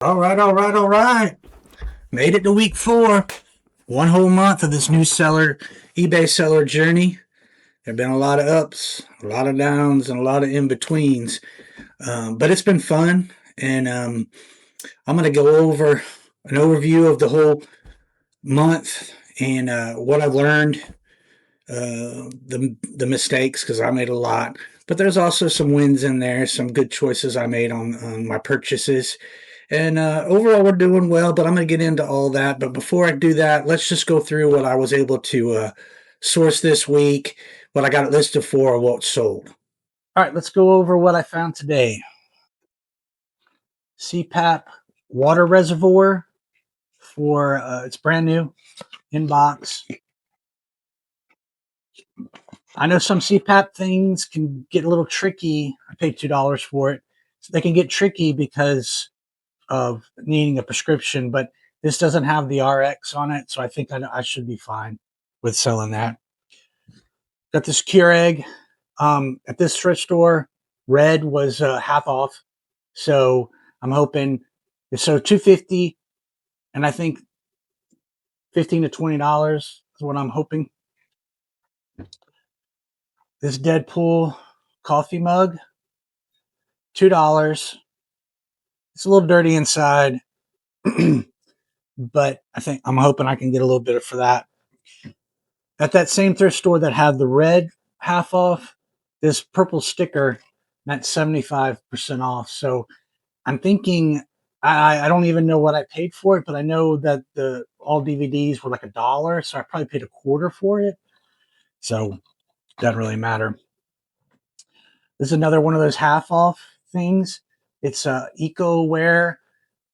All right. Made it to week 4. One whole month of this new eBay seller journey. There have been a lot of ups, a lot of downs, and a lot of in betweens. But it's been fun, and I'm going to go over an overview of the whole month and what I've learned, the mistakes because I made a lot. But there's also some wins in there, some good choices I made on my purchases. And overall, we're doing well, but I'm going to get into all that. But before I do that, let's just go through what I was able to source this week, what I got it listed for, or what's sold. All right, let's go over what I found today. CPAP water reservoir for it's brand new in box. I know some CPAP things can get a little tricky. I paid $2 for it. So they can get tricky because of needing a prescription, but this doesn't have the RX on it, so I think I should be fine with selling that. Got this Keurig at this thrift store. Red was half off, so I'm hoping. So $2.50, and I think $15 to $20 is what I'm hoping. This Deadpool coffee mug, $2. It's a little dirty inside, but I'm hoping I can get a little bit for that. At that same thrift store that had the red half off, this purple sticker, that's 75% off. So I'm thinking, I don't even know what I paid for it, but I know that the all DVDs were like $1, so I probably paid $0.25 for it. So doesn't really matter. This is another one of those half off things. It's EcoWare.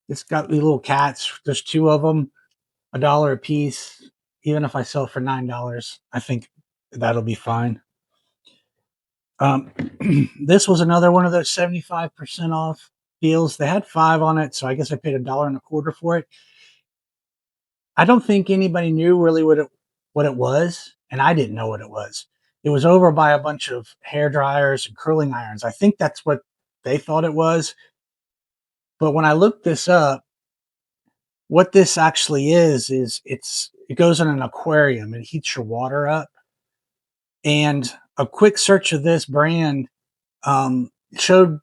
It's got these little cats. There's 2 of them, $1 a piece. Even if I sell it for $9, I think that'll be fine. This was another one of those 75% off deals. They had 5 on it, so I guess I paid $1.25 for it. I don't think anybody knew really what it was, and I didn't know what it was. It was over by a bunch of hair dryers and curling irons. I think that's what they thought it was. But when I looked this up, what this actually is it goes in an aquarium and heats your water up. And a quick search of this brand showed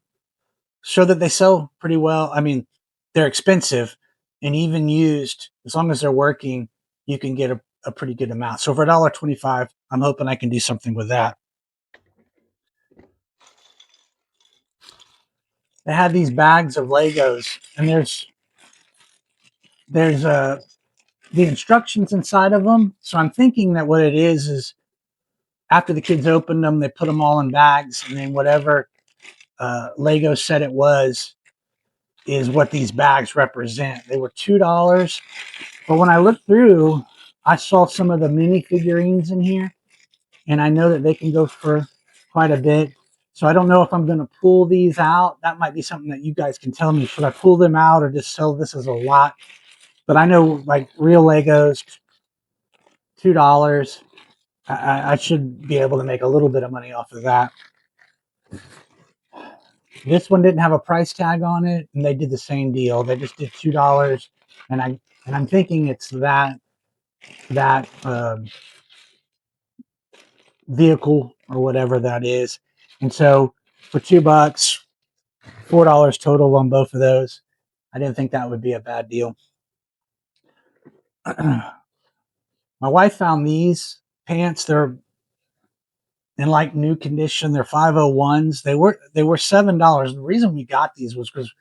that they sell pretty well. I mean, they're expensive, and even used, as long as they're working, you can get a pretty good amount. So for $1.25, I'm hoping I can do something with that. They had these bags of Legos, and there's the instructions inside of them. So I'm thinking that what it is after the kids opened them, they put them all in bags, and then whatever Lego said it was is what these bags represent. They were $2, but when I looked through, I saw some of the mini figurines in here, and I know that they can go for quite a bit. So I don't know if I'm going to pull these out. That might be something that you guys can tell me. Should I pull them out or just sell this as a lot? But I know, like, real Legos, $2. I should be able to make a little bit of money off of that. This one didn't have a price tag on it, and they did the same deal. They just did $2, and I'm thinking it's that vehicle or whatever that is. And so for $2, $4 total on both of those. I didn't think that would be a bad deal. My wife found these pants. They're in like new condition. They're 501s. They were $7. The reason we got these was because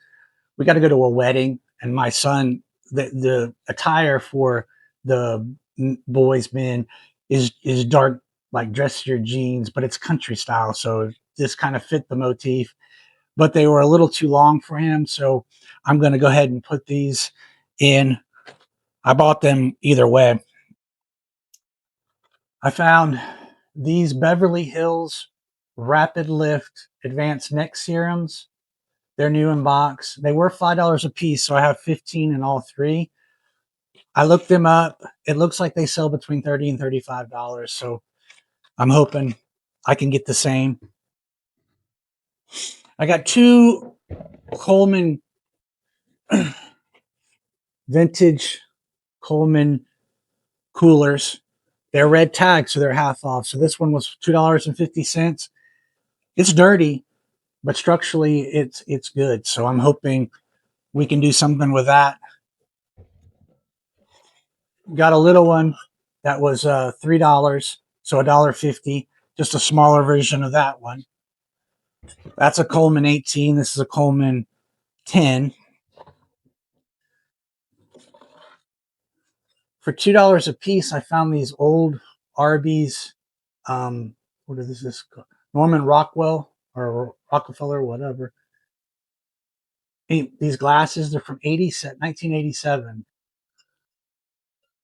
we got to go to a wedding, and my son, the attire for the boys men is dark, like dressier jeans, but it's country style, so this kind of fit the motif. But they were a little too long for him, so I'm going to go ahead and put these in. I bought them either way. I found these Beverly Hills Rapid Lift Advanced Neck Serums. They're new in box. They were $5 a piece, so I have 15 in all 3. I looked them up. It looks like they sell between $30 and $35, so I'm hoping I can get the same. I got 2 Coleman vintage Coleman coolers. They're red tagged, so they're half off. So this one was $2.50. It's dirty, but structurally it's good. So I'm hoping we can do something with that. Got a little one that was $3, so $1.50, just a smaller version of that one. That's a Coleman 18. This is a Coleman 10. For $2 a piece, I found these old Arby's. What is this called? Norman Rockwell or Rockefeller, whatever. These glasses, they're from 1987.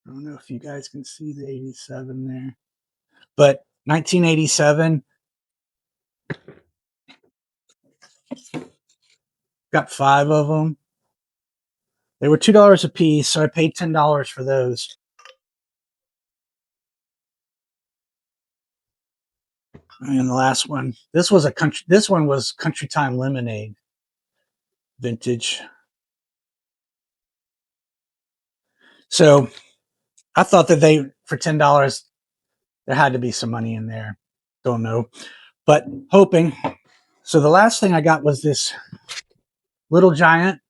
I don't know if you guys can see the 87 there, but 1987. Got 5 of them. They were $2 a piece, so I paid $10 for those. And the last one, this one was Country Time Lemonade, vintage. So I thought that for $10, there had to be some money in there. Don't know, but hoping. So the last thing I got was this Little Giant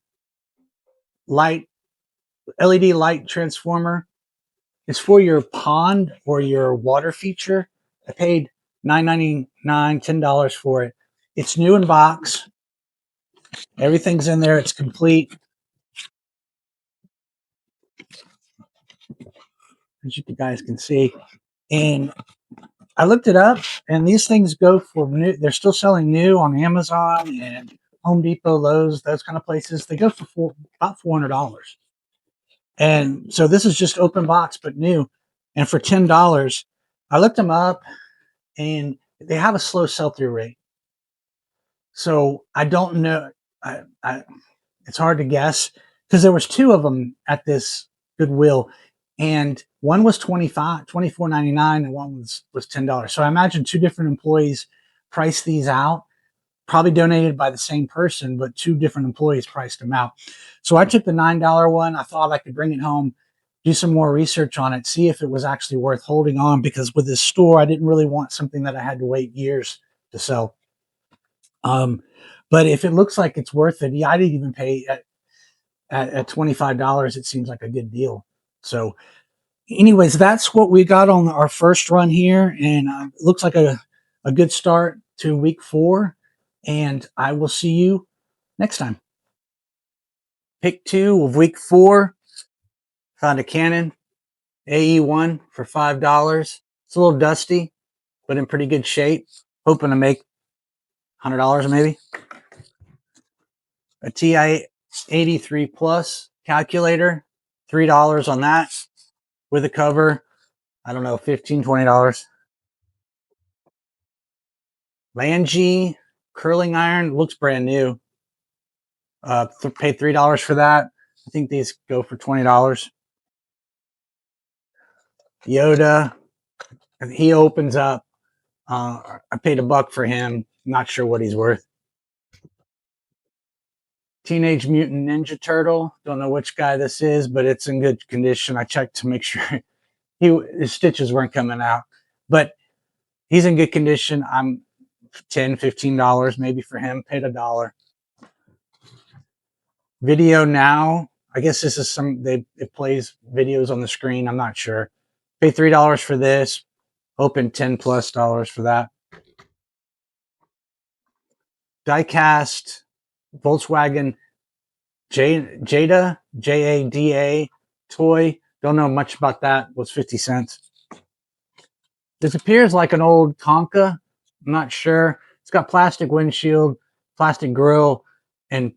light, LED light transformer. It's for your pond or your water feature. I paid $9.99, $10 for it. It's new in box. Everything's in there. It's complete. As you guys can see. And I looked it up, and these things go for new. They're still selling new on Amazon and Home Depot, Lowe's, those kind of places. They go for about $400. And so this is just open box, but new. And for $10, I looked them up, and they have a slow sell-through rate. So I don't know. It's hard to guess because there was 2 of them at this Goodwill, and one was $24.99, and one was $10. So I imagine 2 different employees priced these out, probably donated by the same person, but 2 different employees priced them out. So I took the $9 one. I thought I could bring it home, do some more research on it, see if it was actually worth holding on, because with this store, I didn't really want something that I had to wait years to sell. But if it looks like it's worth it, yeah, I didn't even pay at $25. It seems like a good deal. So anyways, that's what we got on our first run here. And it looks like a good start to week 4. And I will see you next time. Pick 2 of week 4. Found a Canon AE-1 for $5. It's a little dusty, but in pretty good shape. Hoping to make $100 maybe. A TI 83 Plus calculator, $3 on that with a cover. I don't know, $15, $20. Lange curling iron, looks brand new. Paid $3 for that. I think these go for $20. Yoda, he opens up. I paid $1 for him. Not sure what he's worth. Teenage Mutant Ninja Turtle. Don't know which guy this is, but it's in good condition. I checked to make sure his stitches weren't coming out, but he's in good condition. I'm $10, $15 maybe for him. Paid $1. Video Now. I guess this is it plays videos on the screen. I'm not sure. Paid $3 for this. Open $10+ for that. Diecast Volkswagen Jada, Jada toy. Don't know much about that. Was 50 cents. This appears like an old Tonka. I'm not sure. It's got plastic windshield, plastic grill, and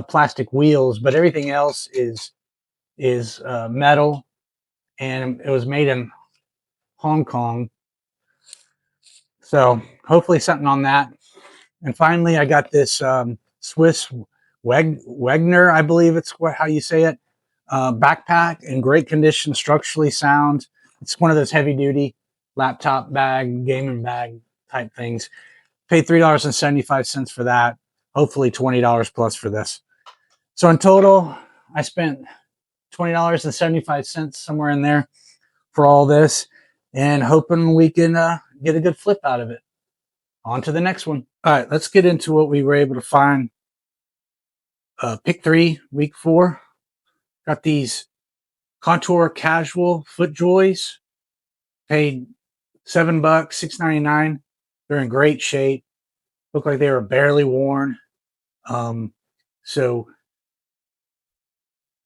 plastic wheels, but everything else is metal, and it was made in Hong Kong. So hopefully something on that. And finally, I got this Swiss Wagner, I believe it's how you say it, backpack in great condition, structurally sound. It's one of those heavy duty laptop bag, gaming bag type things. Paid $3.75 for that. Hopefully $20+ for this. So in total, I spent $20.75, somewhere in there for all this, and hoping we can get a good flip out of it. On to the next one. All right, let's get into what we were able to find. Pick 3, week 4. Got these Contour Casual FootJoys. Paid $7, $6.99. They're in great shape. Look like they were barely worn. So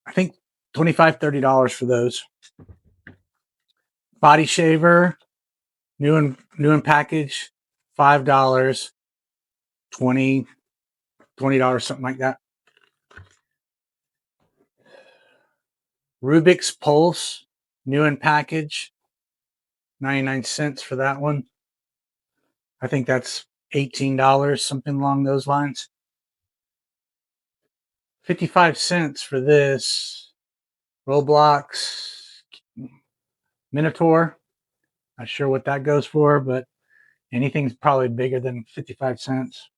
I think $25, $30 for those. Body shaver, new and package, $5, $20, something like that. Rubik's Pulse, new and package, 99 cents for that one. I think that's $18, something along those lines. 55 cents for this. Roblox Minotaur. Not sure what that goes for, but anything's probably bigger than 55 cents.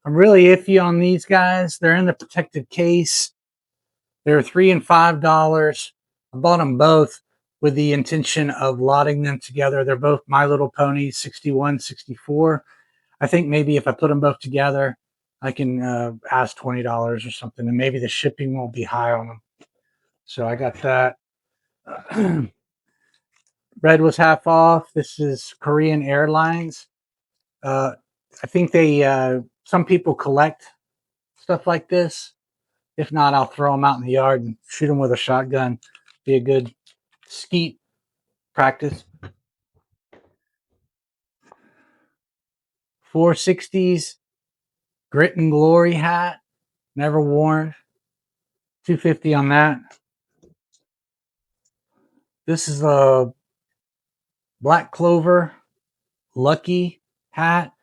I'm really iffy on these guys. They're in the protected case. They're $3 and $5. I bought them both with the intention of lotting them together. They're both My Little Pony 61, 64. I think maybe if I put them both together, I can ask $20 or something, and maybe the shipping won't be high on them. So I got that. Red was half off. This is Korean Airlines. I think they some people collect stuff like this. If not, I'll throw them out in the yard and shoot them with a shotgun. Be a good skeet practice. 460s Grit and Glory hat. Never worn. $2.50 on that. This is a Black Clover Lucky hat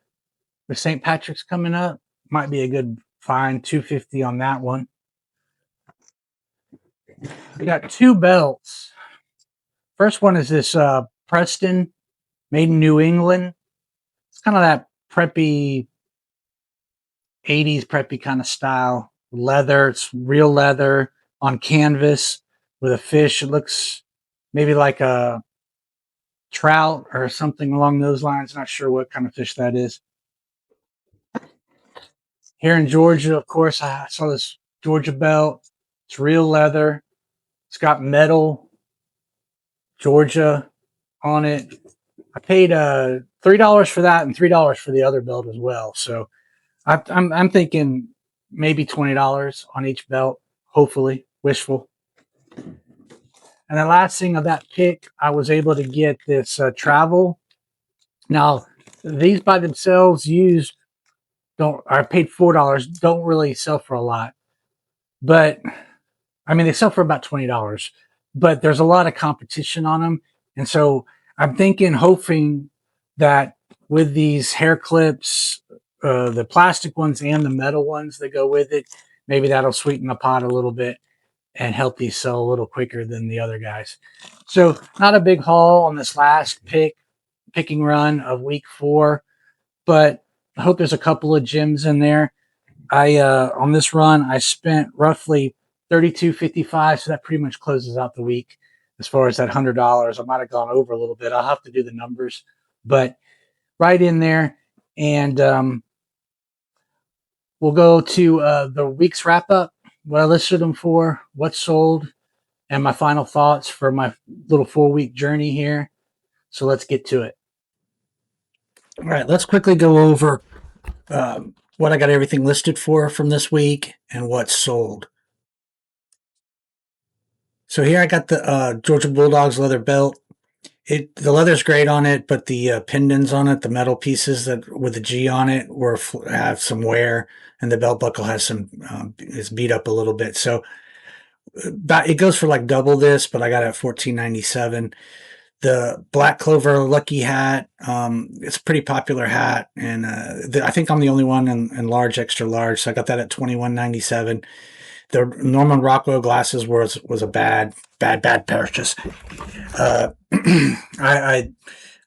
for St. Patrick's coming up. Might be a good find. $2.50 on that one. We got 2 belts. First one is this Preston, made in New England. It's kind of that preppy, 80s preppy kind of style. Leather, it's real leather on canvas with a fish. It looks maybe like a trout or something along those lines. Not sure what kind of fish that is. Here in Georgia, of course, I saw this Georgia belt. It's real leather. It's got metal Georgia on it. I paid $3 for that and $3 for the other belt as well. So I'm thinking maybe $20 on each belt, hopefully, wishful. And the last thing of that pick, I was able to get this travel. Now, these by themselves used, I paid $4, don't really sell for a lot. But, I mean, they sell for about $20. But there's a lot of competition on them. And so I'm hoping that with these hair clips, the plastic ones and the metal ones that go with it, maybe that'll sweeten the pot a little bit and help these sell a little quicker than the other guys. So not a big haul on this last picking run of week 4, but I hope there's a couple of gems in there. On this run, I spent roughly $32.55, so that pretty much closes out the week as far as that $100. I might have gone over a little bit. I'll have to do the numbers, but right in there. And we'll go to the week's wrap up, what I listed them for, what sold, and my final thoughts for my little 4-week journey here. So let's get to it. All right, let's quickly go over what I got everything listed for from this week and what sold. So here I got the Georgia Bulldogs leather belt. The leather's great on it, but the pendants on it, the metal pieces that with the G on it, have some wear, and the belt buckle has is beat up a little bit. So it goes for like double this, but I got it at $14.97. The Black Clover Lucky hat, it's a pretty popular hat, and I think I'm the only one in large, extra large, so I got that at $21.97. The Norman Rockwell glasses was a bad purchase. I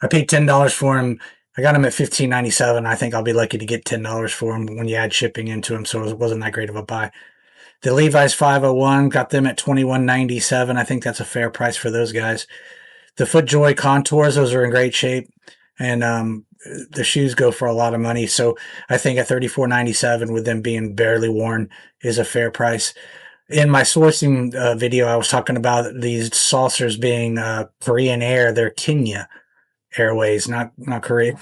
paid $10 for them. I got them at $15.97. I think I'll be lucky to get $10 for them when you add shipping into them, so it wasn't that great of a buy. The Levi's 501, got them at $21.97. I think that's a fair price for those guys. The FootJoy Contours, those are in great shape, and the shoes go for a lot of money. So I think at $34.97, with them being barely worn, is a fair price. In my sourcing video, I was talking about these saucers being Korean Air. They're Kenya Airways, not Korea.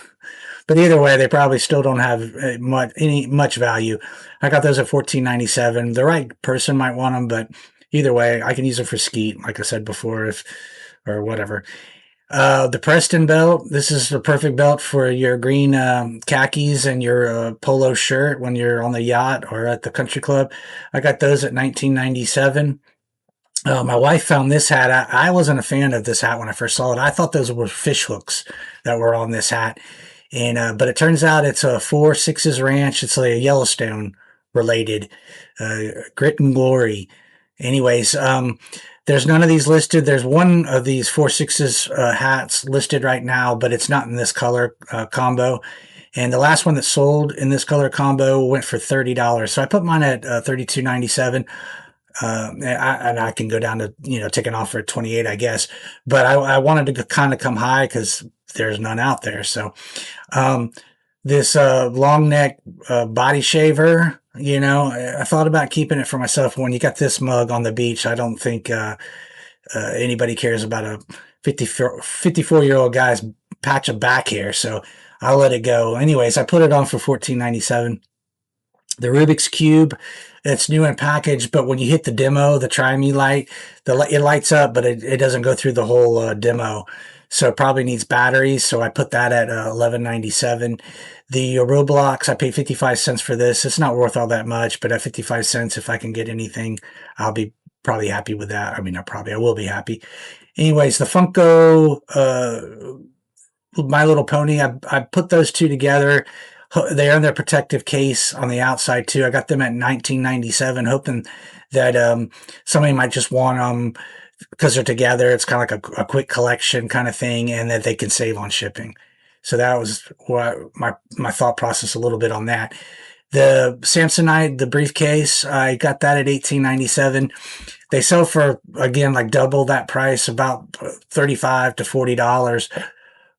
But either way, they probably still don't have much value. I got those at $14.97. The right person might want them, but either way, I can use them for skeet, like I said before, or whatever. The Preston belt. This is the perfect belt for your green khakis and your polo shirt when you're on the yacht or at the country club. I got those at $19.97. My wife found this hat. I wasn't a fan of this hat when I first saw it. I thought those were fish hooks that were on this hat. And but it turns out it's a 4 Sixes Ranch. It's a Yellowstone related Grit and Glory. Anyways, there's none of these listed. There's one of these 4 Sixes hats listed right now, but it's not in this color combo. And the last one that sold in this color combo went for $30. So I put mine at $32.97. And I can go down to, take an offer at 28, I guess. But I wanted to kind of come high because there's none out there. So this long neck body shaver, I thought about keeping it for myself. When you got this mug on the beach, I don't think anybody cares about a 54-year-old guy's patch of back hair. So I'll let it go. Anyways, I put it on for $14.97. The Rubik's Cube, it's new in package, but when you hit the demo, the Try Me light, it lights up, but it doesn't go through the whole demo. So it probably needs batteries. So I put that at $11.97. The Roblox, I paid 55 cents for this. It's not worth all that much, but at 55 cents, if I can get anything, I'll be probably happy with that. I mean, I will be happy. Anyways, the Funko My Little Pony, I put those two together. They're in their protective case on the outside too. I got them at $19.97, hoping that somebody might just want them because they're together. It's kind of like a quick collection kind of thing, and that they can save on shipping. So that was what my thought process a little bit on that. The Samsonite, the briefcase, I got that at $18.97. They sell for, again, like double that price, about $35 to $40.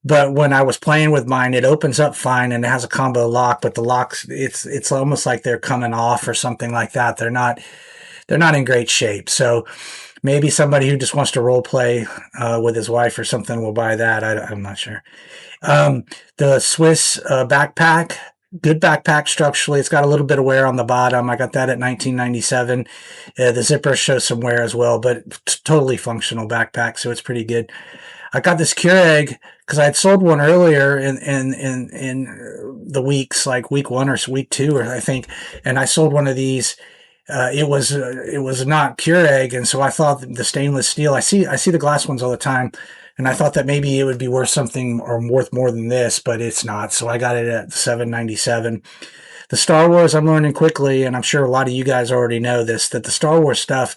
But when I was playing with mine, it opens up fine and it has a combo lock, but the locks, it's almost like they're coming off or something like that. They're not in great shape. So maybe somebody who just wants to role play with his wife or something will buy that. I'm not sure. The Swiss backpack, good backpack structurally. It's got a little bit of wear on the bottom. I got that at $19.97. The zipper shows some wear as well, but totally functional backpack, so it's pretty good. I got this Keurig because I had sold one earlier in the weeks, like week 1 or week 2, or I think, and I sold one of these. It was not Keurig, and so I thought the stainless steel. I see the glass ones all the time, and I thought that maybe it would be worth something or worth more than this, but it's not. So I got it at $7.97. The Star Wars, I'm learning quickly, and I'm sure a lot of you guys already know this, that the Star Wars stuff,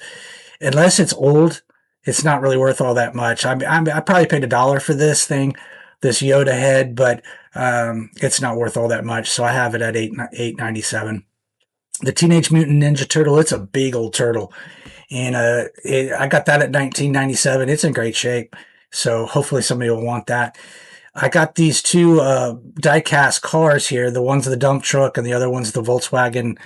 unless it's old, it's not really worth all that much. I probably paid $1 for this thing, this Yoda head, but it's not worth all that much. So I have it at $8.97. The Teenage Mutant Ninja Turtle, it's a big old turtle, and I got that at $19.97. It's in great shape, so hopefully somebody will want that. I got these two die-cast cars here. The one's the dump truck, and the other one's the Volkswagen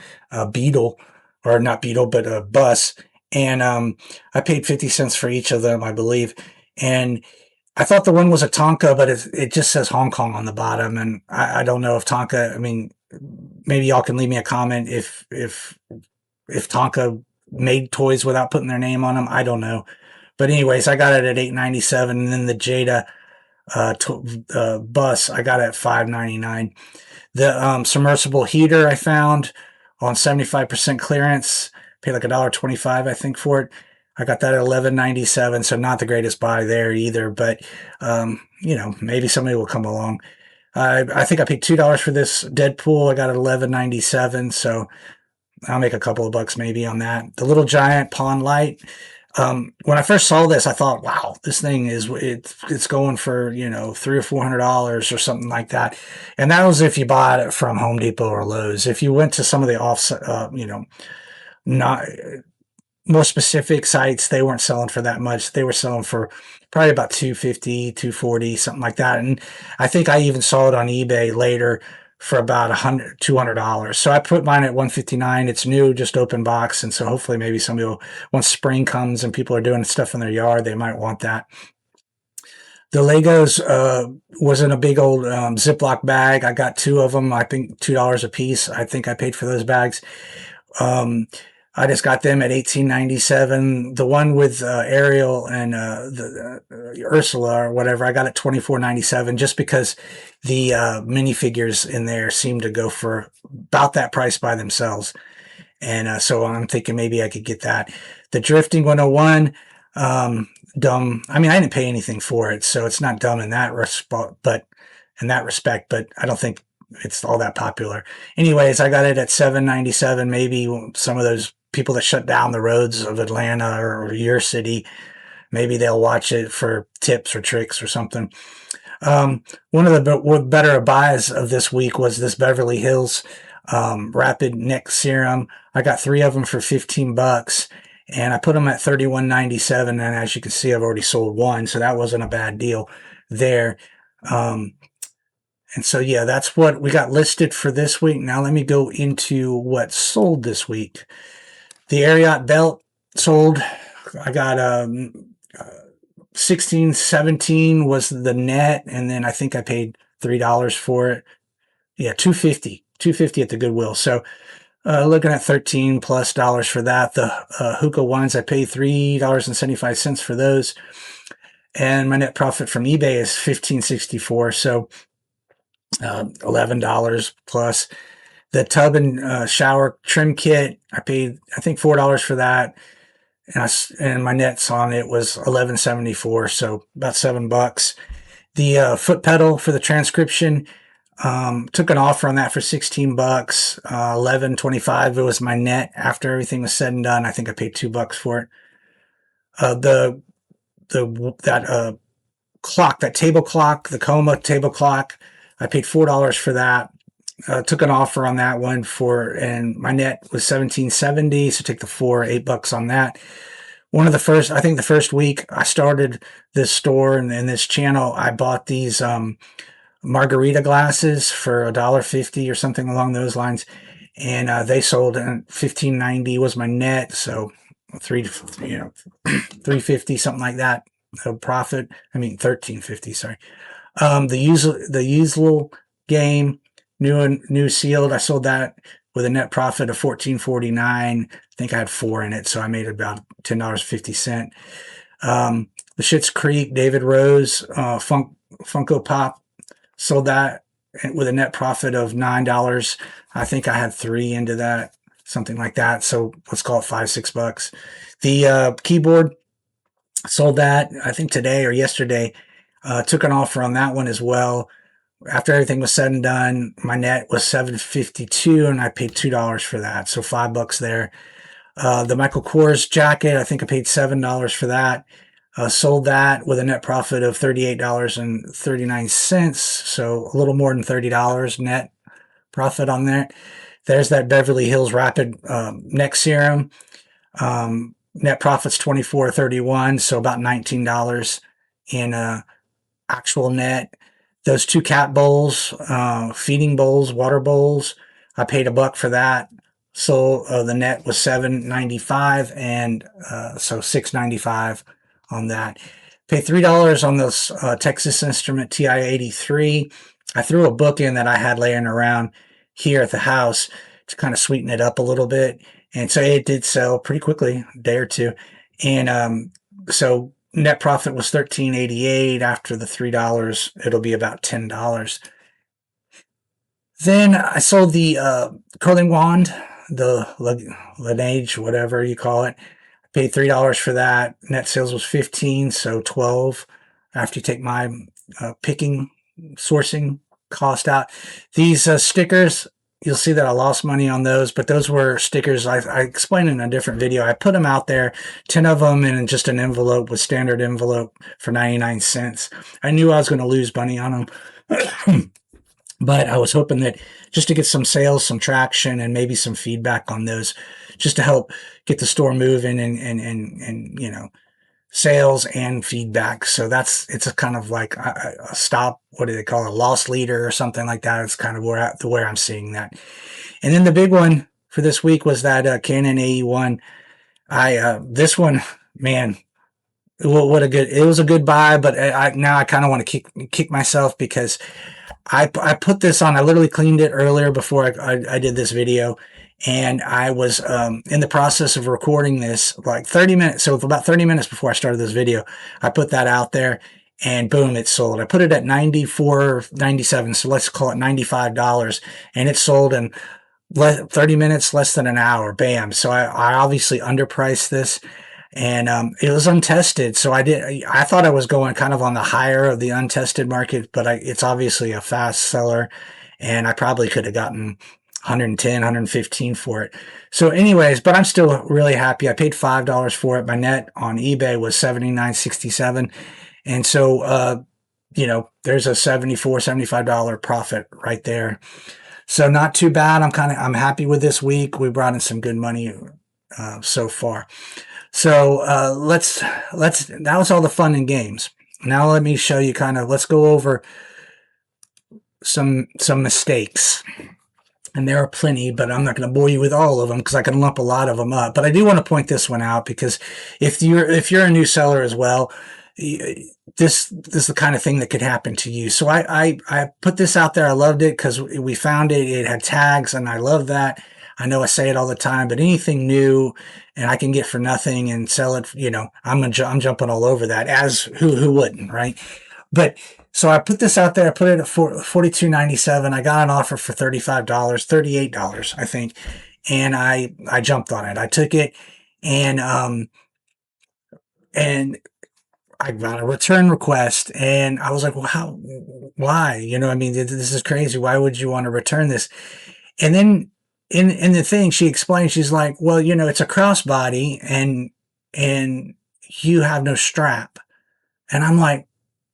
Beetle, or not Beetle, but bus. And I paid 50 cents for each of them, I believe. And I thought the one was a Tonka, but it just says Hong Kong on the bottom. And I don't know if Tonka, I mean, maybe y'all can leave me a comment if Tonka made toys without putting their name on them. I don't know. But anyways, I got it at $8.97. And then the Jada bus, I got it at $5.99. The submersible heater I found on 75% clearance. Paid like $1.25, I think, for it. I got that at $11.97, so not the greatest buy there either. But maybe somebody will come along. I think I paid $2 for this Deadpool. I got it at $11.97, so I'll make a couple of bucks maybe on that. The Little Giant Pond Light. When I first saw this, I thought, wow, this thing it's going for $300 or $400 or something like that. And that was if you bought it from Home Depot or Lowe's. If you went to some of the not more specific sites, they weren't selling for that much. They were selling for probably about 250, 240, something like that. And I think I even saw it on eBay later for about $200. So I put mine at 159. It's new, just open box. And so hopefully maybe somebody will, once spring comes and people are doing stuff in their yard, they might want that. The Legos was in a big old Ziploc bag. I got two of them. I think $2 a piece. I think I paid for those bags. Um, I just got them at $18.97. The one with Ariel and Ursula or whatever, I got at $24.97 just because the minifigures in there seem to go for about that price by themselves. And so I'm thinking maybe I could get that. The Drifting 101, dumb. I mean, I didn't pay anything for it, so it's not dumb in that respect, but I don't think it's all that popular. Anyways, I got it at $7.97. Maybe some of those people that shut down the roads of Atlanta or your city, maybe they'll watch it for tips or tricks or something. One of the better buys of this week was this Beverly Hills Rapid Neck Serum. I got 3 of them for $15, and I put them at $31.97. And as you can see, I've already sold one, so that wasn't a bad deal there. And so, yeah, that's what we got listed for this week. Now let me go into what sold this week. The Ariat belt sold. I got 16.17 was the net, and then I think I paid $3 for it. Yeah, $2.50 at the Goodwill. So looking at $13 plus for that. The hookah ones, I paid $3.75 for those, and my net profit from eBay is $15.64. So $11 plus. The tub and shower trim kit, I paid I think $4 for that, and my nets on it was $11.74, so about $7. The foot pedal for the transcription, took an offer on that for $16, $11.25. It was my net after everything was said and done. I think I paid $2 for it. That clock, that table clock, the Coma table clock, I paid $4 for that. Took an offer on that one and my net was $17.70. So take the $8 on that. I think the first week I started this store and this channel, I bought these margarita glasses for $1.50 or something along those lines, and they sold at $15.90 was my net, so $3.50 something like that profit. I mean $13.50. Sorry. The usual game, new sealed, I sold that with a net profit of $14.49. I think I had 4 in it, so I made about $10.50. The Schitt's Creek David Rose Funko Pop, sold that with a net profit of $9. I think I had 3 into that, something like that. So let's call it $5-6. The keyboard, sold that I think today or yesterday. Took an offer on that one as well. After everything was said and done, my net was $7.52, and I paid $2 for that, so $5 there. The Michael Kors jacket, I think I paid $7 for that. Sold that with a net profit of $38.39, so a little more than $30 net profit on that. There's that Beverly Hills Rapid Neck Serum. Net profit's $24.31, so about $19 in actual net. Those 2 cat bowls, feeding bowls, water bowls, I paid $1 for that. So the net was $7.95, and so $6.95 on that. Paid $3 on this Texas Instrument TI-83. I threw a book in that I had laying around here at the house to kind of sweeten it up a little bit, and so it did sell pretty quickly, a day or two, and so net profit was $13.88. After the $3, it'll be about $10. Then I sold the curling wand, the Laneige, whatever you call it. I paid $3 for that. Net sales was $15, so $12 after you take my picking, sourcing cost out. These stickers, you'll see that I lost money on those, but those were stickers I explained in a different video. I put them out there, 10 of them in just an envelope with standard envelope for 99 cents. I knew I was going to lose money on them, but I was hoping that just to get some sales, some traction, and maybe some feedback on those, just to help get the store moving and you know, sales and feedback. So it's a kind of like a stop. What do they call it? A loss leader or something like that. It's kind of where I'm seeing that. And then the big one for this week was that Canon AE-1. This one, man, what a good, it was a good buy, but now I kind of want to kick myself because I put this on. I literally cleaned it earlier before I did this video, and I was in the process of recording this like 30 minutes. So about 30 minutes before I started this video, I put that out there, and boom, it sold. I put it at 94.97, so let's call it $95, and it sold in 30 minutes, less than an hour. Bam! So I obviously underpriced this, and it was untested. So I thought I was going kind of on the higher of the untested market, but it's obviously a fast seller, and I probably could have gotten 110, 115 for it. So anyways, but I'm still really happy. I paid $5 for it. My net on eBay was $79.67. And so, you know, there's a $74, $75 profit right there. So not too bad. I'm happy with this week. We brought in some good money so far. So that was all the fun and games. Now let me show you let's go over some mistakes. And there are plenty, but I'm not going to bore you with all of them because I can lump a lot of them up. But I do want to point this one out because if you're a new seller as well, this is the kind of thing that could happen to you. So I put this out there. I loved it because we found it. It had tags, and I love that. I know I say it all the time, but anything new and I can get for nothing and sell it, you know, I'm jumping all over that. As who wouldn't, right? But so I put this out there. I put it at $42.97. I got an offer for $35, $38, I think, and I jumped on it. I took it, and I got a return request, and I was like, well, why? You know, I mean, this is crazy. Why would you want to return this? And then in the thing, she explained, she's like, well, you know, it's a crossbody, and you have no strap. And I'm like,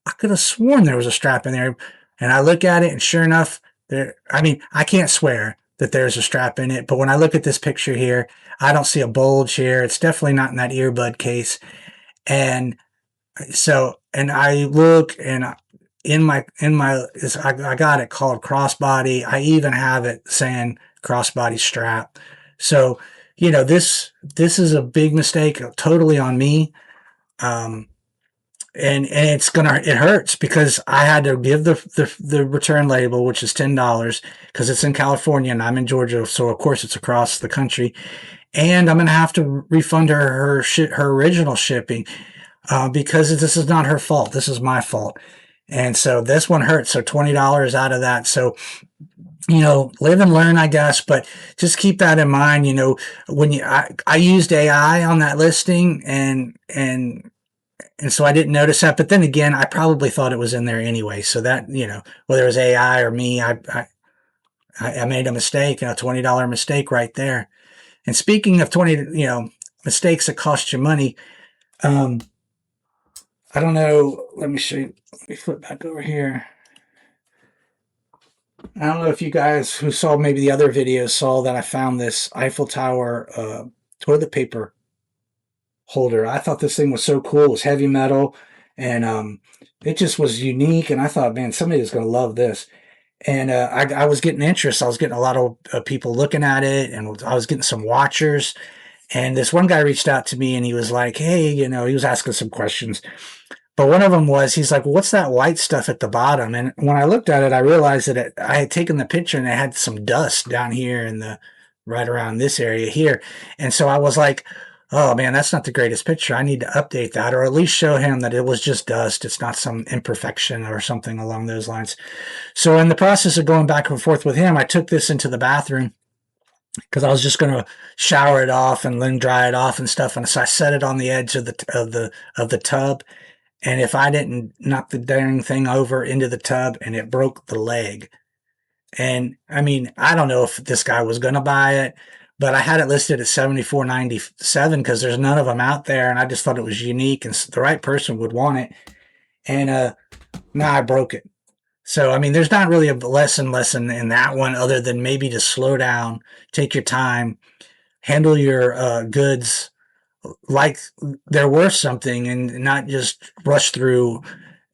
I could have sworn there was a strap in there. And I look at it, and sure enough, I mean, I can't swear that there's a strap in it, but when I look at this picture here, I don't see a bulge here. It's definitely not in that earbud case. And so, and I look, and I got it called crossbody. I even have it saying crossbody strap. So, you know, this is a big mistake, totally on me. And it hurts because I had to give the return label, which is $10, because it's in California and I'm in Georgia, so of course it's across the country, and I'm gonna have to refund her original shipping because this is not her fault. This is my fault, and so this one hurts. So $20 out of that. So, you know, live and learn, I guess, but just keep that in mind. You know, when I used AI on that listing, and so I didn't notice that. But then again, I probably thought it was in there anyway. So that, you know, whether it was AI or me, I made a mistake, a $20 mistake right there. And speaking of mistakes that cost you money, I don't know. Let me show you. Let me flip back over here. I don't know if you guys who saw maybe the other videos saw that I found this Eiffel Tower toilet paper holder. I thought this thing was so cool. It was heavy metal, and it just was unique. And I thought, man, somebody is going to love this. And I was getting interest. I was getting a lot of people looking at it, and I was getting some watchers. And this one guy reached out to me, and he was like, hey, you know, he was asking some questions. But one of them was, he's like, well, what's that white stuff at the bottom? And when I looked at it, I realized that I had taken the picture and it had some dust down here right around this area here. And so I was like, oh man, that's not the greatest picture. I need to update that, or at least show him that it was just dust. It's not some imperfection or something along those lines. So in the process of going back and forth with him, I took this into the bathroom because I was just going to shower it off and then dry it off and stuff. And so I set it on the edge of the tub. And if I didn't knock the dang thing over into the tub, and it broke the leg. And I mean, I don't know if this guy was going to buy it, but I had it listed at $74.97 because there's none of them out there. And I just thought it was unique and the right person would want it. And now I broke it. So, I mean, there's not really a lesson in that one other than maybe to slow down, take your time, handle your goods like they're worth something and not just rush through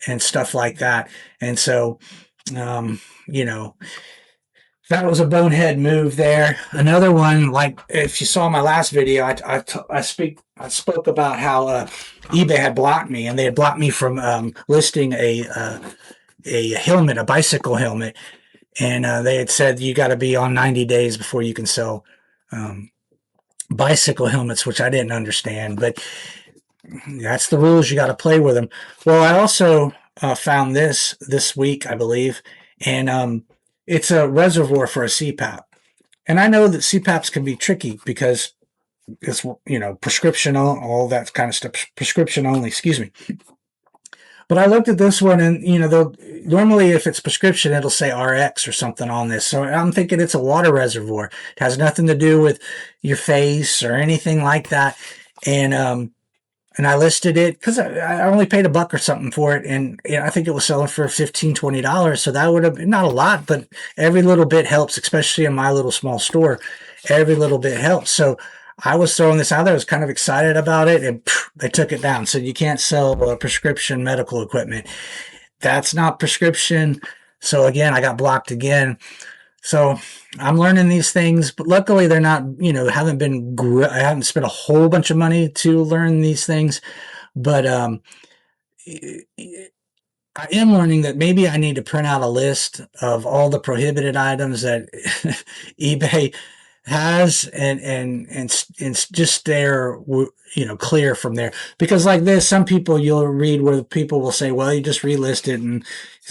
and stuff like that. And so, um, you know, that was a bonehead move there. Another one, like if you saw my last video, I spoke about how eBay had blocked me, and they had blocked me from listing a helmet, a bicycle helmet, and they had said you got to be on 90 days before you can sell um, bicycle helmets, which I didn't understand, but that's the rules. You got to play with them. Well, I also found this week, I believe, and it's a reservoir for a CPAP. And I know that CPAPs can be tricky because it's, prescription, all that kind of stuff, prescription only, excuse me. But I looked at this one, and they'll normally, if it's prescription, it'll say RX or something on this. So I'm thinking it's a water reservoir. It has nothing to do with your face or anything like that. And I listed it because I only paid $1 or something for it, and I think it was selling for $15-20. So that would have been not a lot, but every little bit helps, especially in my little small store. Every little bit helps. So I was throwing this out there. I was kind of excited about it, and they took it down. So you can't sell prescription medical equipment. That's not prescription. So again, I got blocked again. So I'm learning these things, but luckily they're not, I haven't spent a whole bunch of money to learn these things, but I am learning that maybe I need to print out a list of all the prohibited items that eBay has and just stare clear from there, because like this, some people you'll read where people will say, well, you just relist it and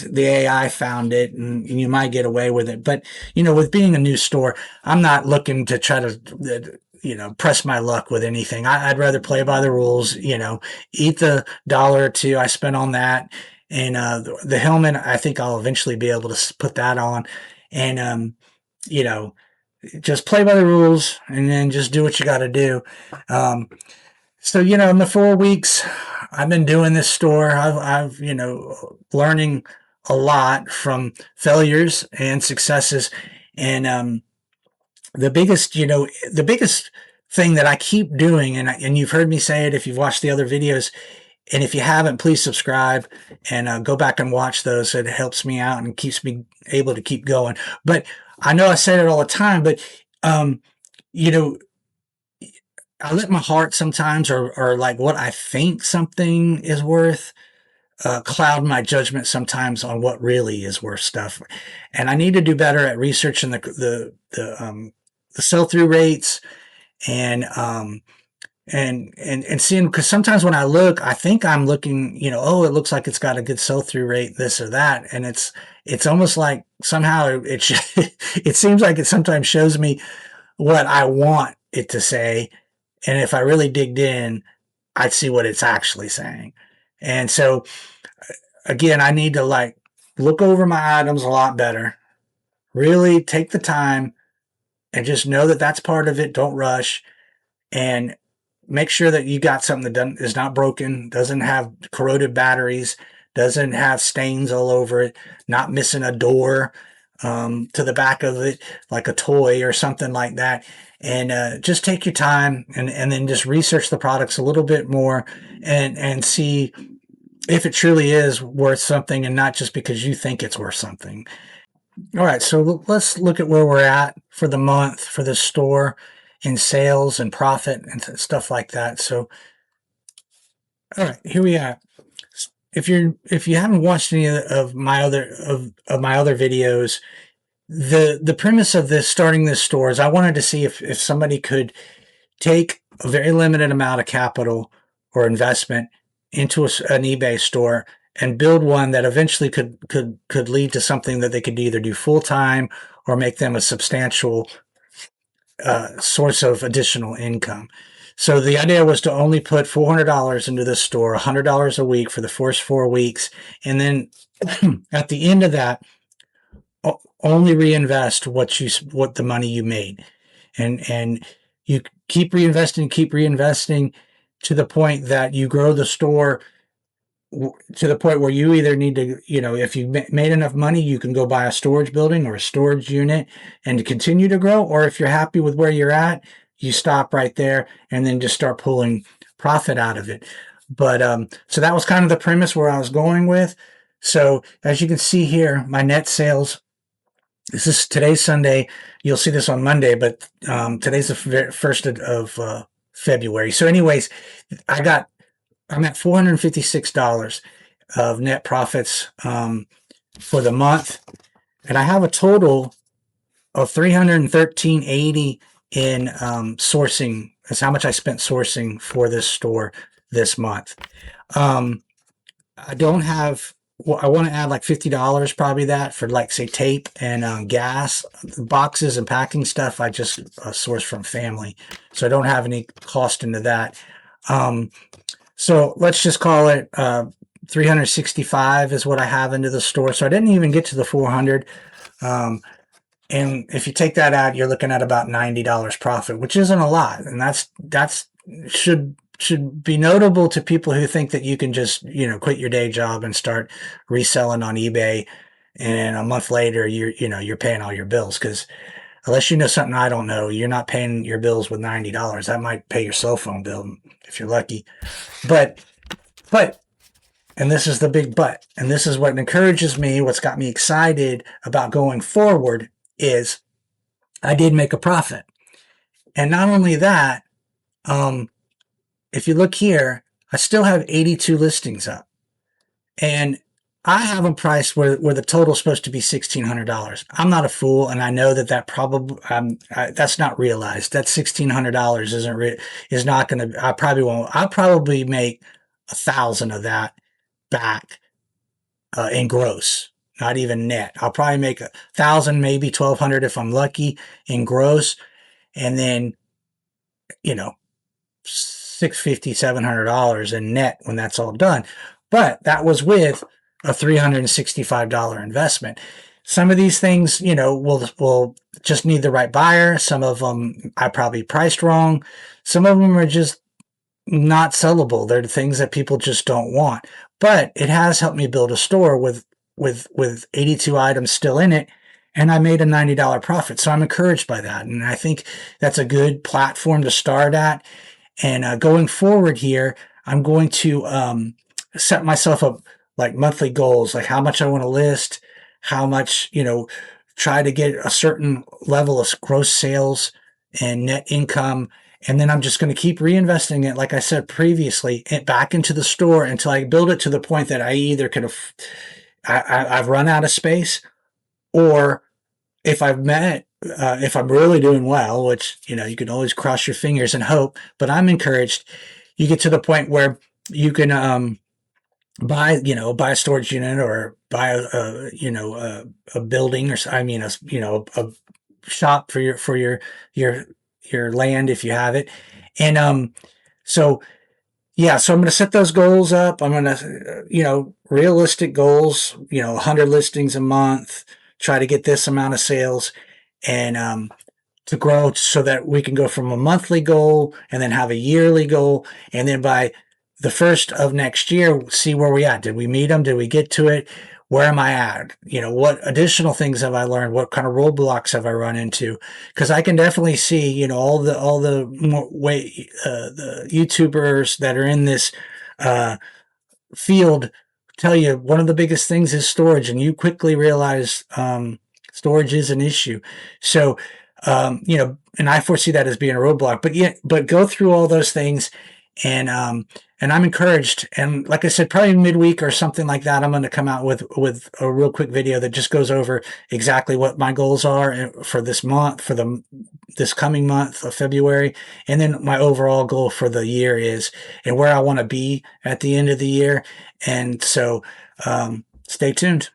the AI found it and you might get away with it. But with being a new store, I'm not looking to try to press my luck with anything. I'd rather play by the rules, eat the dollar or two I spent on that. And the helmet, I think I'll eventually be able to put that on, and just play by the rules and then just do what you got to do. So, in the 4 weeks I've been doing this store, I've learning a lot from failures and successes. And the biggest thing that I keep doing, and you've heard me say it if you've watched the other videos, and if you haven't, please subscribe and go back and watch those. It helps me out and keeps me able to keep going. But I know I say it all the time, but you know, I let my heart sometimes, or like what I think something is worth, cloud my judgment sometimes on what really is worth stuff. And I need to do better at researching the sell through rates and seeing, because sometimes when I look, I think I'm looking, oh, it looks like it's got a good sell through rate, this or that, and it's almost like somehow it seems like it sometimes shows me what I want it to say, and if I really digged in, I'd see what it's actually saying. And so again, I need to like look over my items a lot better, really take the time, and just know that that's part of it. Don't rush, and make sure that you got something that is not broken, doesn't have corroded batteries, doesn't have stains all over it, not missing a door to the back of it like a toy or something like that. And just take your time and then just research the products a little bit more and see if it truly is worth something and not just because you think it's worth something. All right, so let's look at where we're at for the month for this store in sales and profit and stuff like that. So, all right, here we are. If you haven't watched any of my other videos, the premise of this starting this store is I wanted to see if somebody could take a very limited amount of capital or investment into an eBay store and build one that eventually could lead to something that they could either do full time or make them a substantial source of additional income. So the idea was to only put $400 into this store, $100 a week for the first 4 weeks, and then at the end of that, only reinvest what the money you made, and you keep reinvesting to the point that you grow the store to the point where you either need to, if you made enough money, you can go buy a storage building or a storage unit and to continue to grow. Or if you're happy with where you're at, you stop right there and then just start pulling profit out of it. But so that was kind of the premise where I was going with. So as you can see here, my net sales, this is today's Sunday. You'll see this on Monday, but today's the 1st of February. So anyways, I'm at $456 of net profits for the month. And I have a total of $313.80 in sourcing. That's how much I spent sourcing for this store this month. I don't have, well, I want to add like $50 probably that for like say tape and gas. Boxes and packing stuff I just source from family. So I don't have any cost into that. So let's just call it 365 is what I have into the store. So I didn't even get to the 400. And if you take that out, you're looking at about $90 profit, which isn't a lot. And that's should be notable to people who think that you can just, quit your day job and start reselling on eBay. And a month later, you're paying all your bills. Because unless you know something I don't know, you're not paying your bills with $90. That might pay your cell phone bill if you're lucky. But, and this is the big but, and this is what encourages me, what's got me excited about going forward is I did make a profit. And not only that, if you look here, I still have 82 listings up. And I have them priced where the total is supposed to be $1,600. I'm not a fool, and I know that probably that's not realized. That $1,600 is not going to. I probably won't. I'll probably make 1,000 of that back in gross, not even net. I'll probably make 1,000, maybe 1,200 if I'm lucky in gross, and then $650, $700 in net when that's all done. But that was with a $365 investment. Some of these things, will just need the right buyer. Some of them I probably priced wrong. Some of them are just not sellable. They're things that people just don't want. But it has helped me build a store with 82 items still in it, and I made a $90 profit. So I'm encouraged by that, and I think that's a good platform to start at. And going forward here, I'm going to set myself up like monthly goals, like how much I want to list, how much, try to get a certain level of gross sales and net income. And then I'm just going to keep reinvesting it, like I said previously, back into the store until I build it to the point that I either I've run out of space, or if if I'm really doing well, which, you can always cross your fingers and hope, but I'm encouraged, you get to the point where you can buy a storage unit, or buy a building, or a shop for your land if you have it. And so yeah, so I'm going to set those goals up. I'm going to, realistic goals, 100 listings a month, try to get this amount of sales, and to grow so that we can go from a monthly goal and then have a yearly goal. And then by the 1st of next year, see where we at. Did we meet them? Did we get to it? Where am I at? What additional things have I learned? What kind of roadblocks have I run into? Because I can definitely see, all the the YouTubers that are in this field tell you one of the biggest things is storage, and you quickly realize storage is an issue. So, and I foresee that as being a roadblock. But go through all those things, and I'm encouraged. And like I said, probably midweek or something like that, I'm going to come out with a real quick video that just goes over exactly what my goals are for this month, for this coming month of February, and then my overall goal for the year is, and where I want to be at the end of the year. And so, stay tuned.